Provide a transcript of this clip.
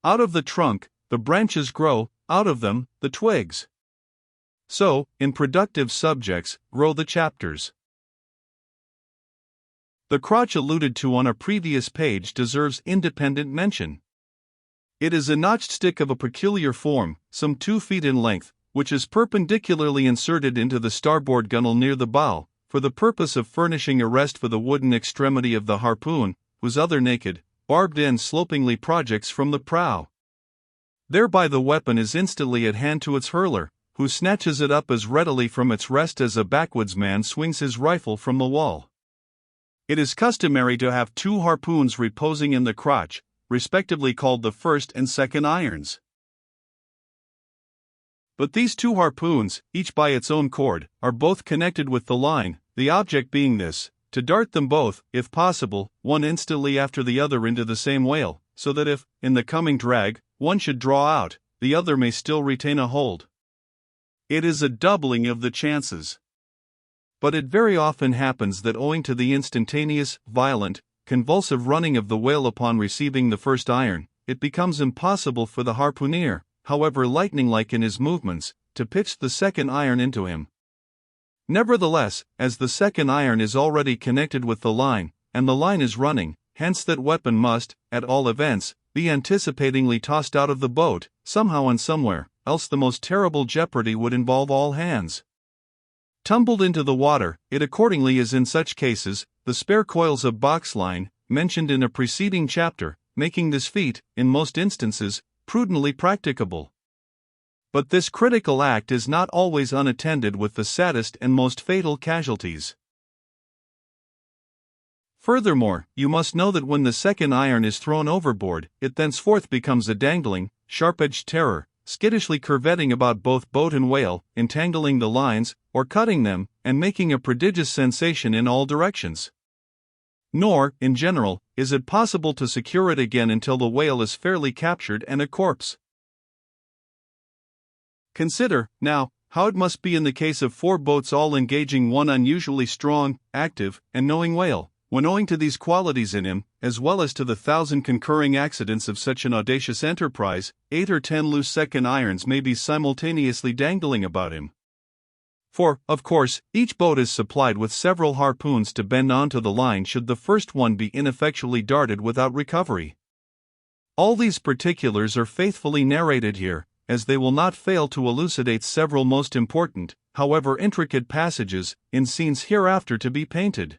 Out of the trunk, the branches grow, out of them, the twigs. So, in productive subjects, grow the chapters. The crotch alluded to on a previous page deserves independent mention. It is a notched stick of a peculiar form, some 2 feet in length, which is perpendicularly inserted into the starboard gunwale near the bow, for the purpose of furnishing a rest for the wooden extremity of the harpoon, whose other naked, barbed end slopingly projects from the prow. Thereby the weapon is instantly at hand to its hurler, who snatches it up as readily from its rest as a backwoodsman swings his rifle from the wall. It is customary to have 2 harpoons reposing in the crotch, respectively called the first and second irons. But these 2 harpoons, each by its own cord, are both connected with the line, the object being this: to dart them both, if possible, one instantly after the other into the same whale, so that if, in the coming drag, one should draw out, the other may still retain a hold. It is a doubling of the chances. But it very often happens that owing to the instantaneous, violent, convulsive running of the whale upon receiving the first iron, it becomes impossible for the harpooner, however lightning-like in his movements, to pitch the second iron into him. Nevertheless, as the second iron is already connected with the line, and the line is running, hence that weapon must, at all events, be anticipatingly tossed out of the boat, somehow and somewhere, else the most terrible jeopardy would involve all hands. Tumbled into the water, it accordingly is in such cases, the spare coils of box line, mentioned in a preceding chapter, making this feat, in most instances, prudently practicable. But this critical act is not always unattended with the saddest and most fatal casualties. Furthermore, you must know that when the second iron is thrown overboard, it thenceforth becomes a dangling, sharp-edged terror, skittishly curvetting about both boat and whale, entangling the lines, or cutting them, and making a prodigious sensation in all directions. Nor, in general, is it possible to secure it again until the whale is fairly captured and a corpse. Consider, now, how it must be in the case of 4 boats all engaging one unusually strong, active, and knowing whale, when owing to these qualities in him, as well as to the 1,000 concurring accidents of such an audacious enterprise, 8 or 10 loose second irons may be simultaneously dangling about him. For, of course, each boat is supplied with several harpoons to bend onto the line should the first one be ineffectually darted without recovery. All these particulars are faithfully narrated here, as they will not fail to elucidate several most important, however intricate passages, in scenes hereafter to be painted.